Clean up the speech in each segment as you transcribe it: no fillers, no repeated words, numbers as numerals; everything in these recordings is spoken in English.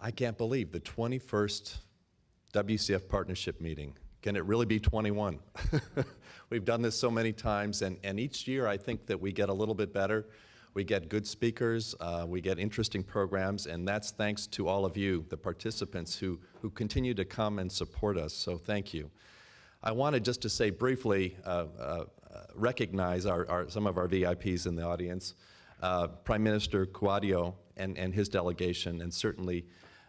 I can't believe the 21st WCF partnership meeting. Can it really be 21? We've done this so many times, and each year I think that we get a little bit better. We get good speakers, we get interesting programs, and that's thanks to all of you, the participants who continue to come and support us, so thank you. I wanted just to say briefly, recognize some of our VIPs in the audience, Prime Minister Kouadio and his delegation, and certainly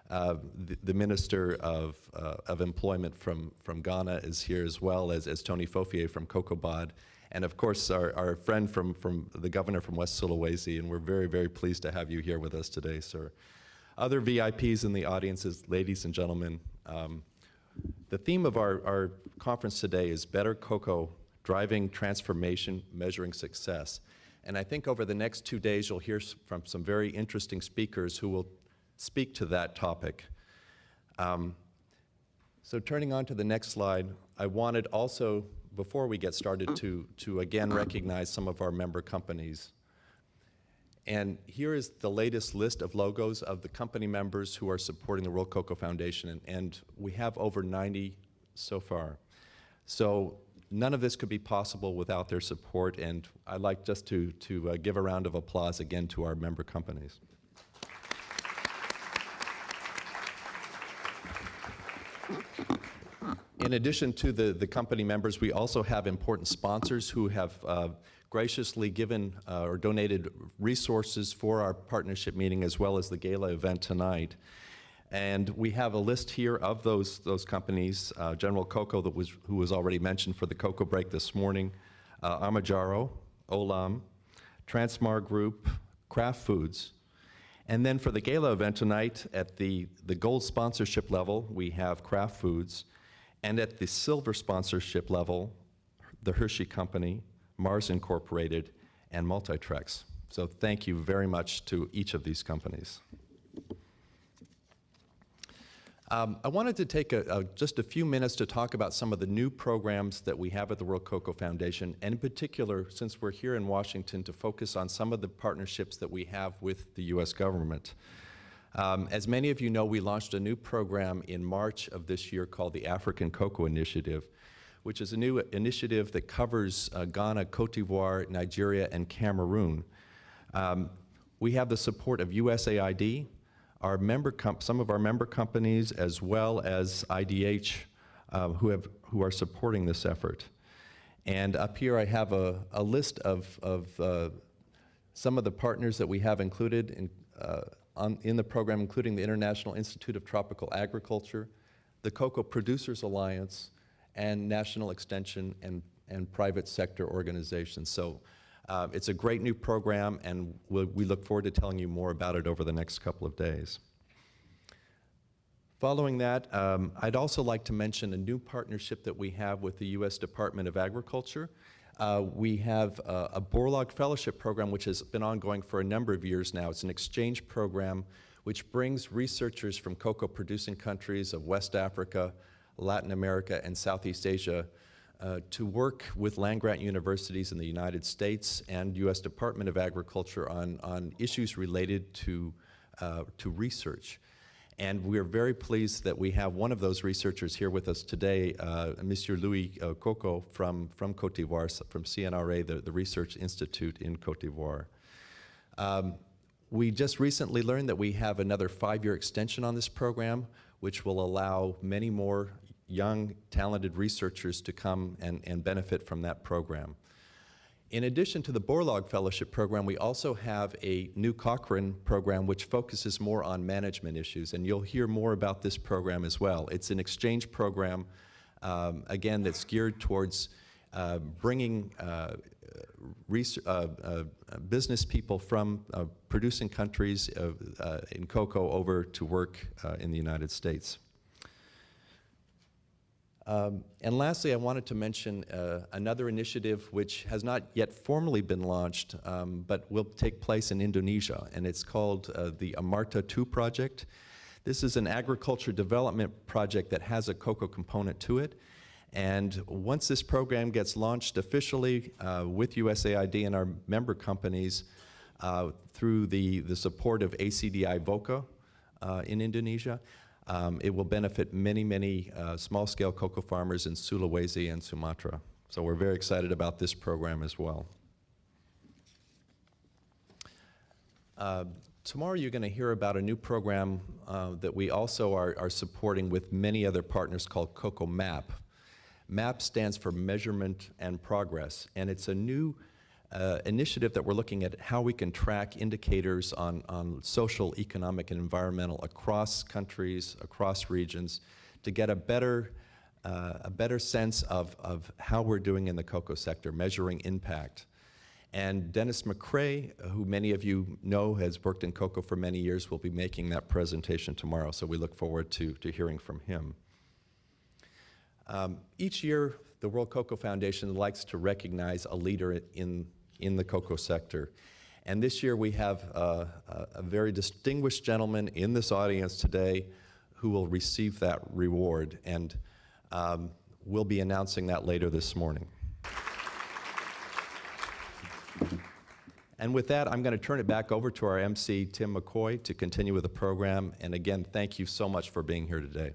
the Minister of Employment from Ghana is here, as well as Tony Fofier from COCOBOD, and of course our friend from the Governor from West Sulawesi, and we're very, very pleased to have you here with us today, sir. Other VIPs in the audiences, ladies and gentlemen, the theme of our conference today is Better Cocoa, Driving Transformation, Measuring Success. And I think over the next 2 days you'll hear from some very interesting speakers who will speak to that topic. So turning on to the next slide, I wanted also, before we get started, to again recognize some of our member companies. And here is the latest list of logos of the company members who are supporting the World Cocoa Foundation, and we have over 90 so far. So none of this could be possible without their support, and I'd like just to give a round of applause again to our member companies. In addition to the company members, we also have important sponsors who have graciously given or donated resources for our partnership meeting, as well as the gala event tonight. And we have a list here of those companies: General Cocoa, who was already mentioned for the cocoa break this morning, Amajaro, Olam, Transmar Group, Kraft Foods. And then for the gala event tonight, at the gold sponsorship level, we have Kraft Foods, and at the silver sponsorship level, the Hershey Company, Mars Incorporated, and Multitrex. So thank you very much to each of these companies. I wanted to take just a few minutes to talk about some of the new programs that we have at the World Cocoa Foundation, and in particular, since we're here in Washington, to focus on some of the partnerships that we have with the U.S. government. As many of you know, we launched a new program in March of this year called the African Cocoa Initiative, which is a new initiative that covers Ghana, Cote d'Ivoire, Nigeria, and Cameroon. We have the support of USAID, some of our member companies, as well as IDH, who are supporting this effort. And up here I have a list of some of the partners that we have included in the program, including the International Institute of Tropical Agriculture, the Cocoa Producers Alliance, and National Extension and private sector organizations. So it's a great new program, and we look forward to telling you more about it over the next couple of days. Following that, I'd also like to mention a new partnership that we have with the U.S. Department of Agriculture. We have a Borlaug Fellowship Program, which has been ongoing for a number of years now. It's an exchange program which brings researchers from cocoa-producing countries of West Africa, Latin America, and Southeast Asia to work with land-grant universities in the United States and U.S. Department of Agriculture on issues related to research. And we're very pleased that we have one of those researchers here with us today, Monsieur Louis Coco from Cote d'Ivoire, from CNRA, the Research Institute in Cote d'Ivoire. We just recently learned that we have another 5-year extension on this program, which will allow many more young, talented researchers to come and benefit from that program. In addition to the Borlaug Fellowship Program, we also have a new Cochrane program which focuses more on management issues, and you'll hear more about this program as well. It's an exchange program, again, that's geared towards bringing business people from producing countries in cocoa over to work in the United States. And lastly, I wanted to mention another initiative which has not yet formally been launched, but will take place in Indonesia, and it's called the Amarta 2 project. This is an agriculture development project that has a cocoa component to it, and once this program gets launched officially with USAID and our member companies through the support of ACDI VOCA, in Indonesia. It will benefit many, many small-scale cocoa farmers in Sulawesi and Sumatra. So we're very excited about this program as well. Tomorrow you're going to hear about a new program that we also are supporting with many other partners called Cocoa MAP. MAP stands for Measurement and Progress, and it's a new initiative that we're looking at how we can track indicators on social, economic, and environmental across countries, across regions, to get a better sense of how we're doing in the cocoa sector, measuring impact. And Dennis McCrae, who many of you know has worked in cocoa for many years, will be making that presentation tomorrow, so we look forward to hearing from him. Each year, the World Cocoa Foundation likes to recognize a leader in the cocoa sector. And this year we have a very distinguished gentleman in this audience today who will receive that reward, and we'll be announcing that later this morning. And with that, I'm going to turn it back over to our MC, Tim McCoy, to continue with the program. And again, thank you so much for being here today.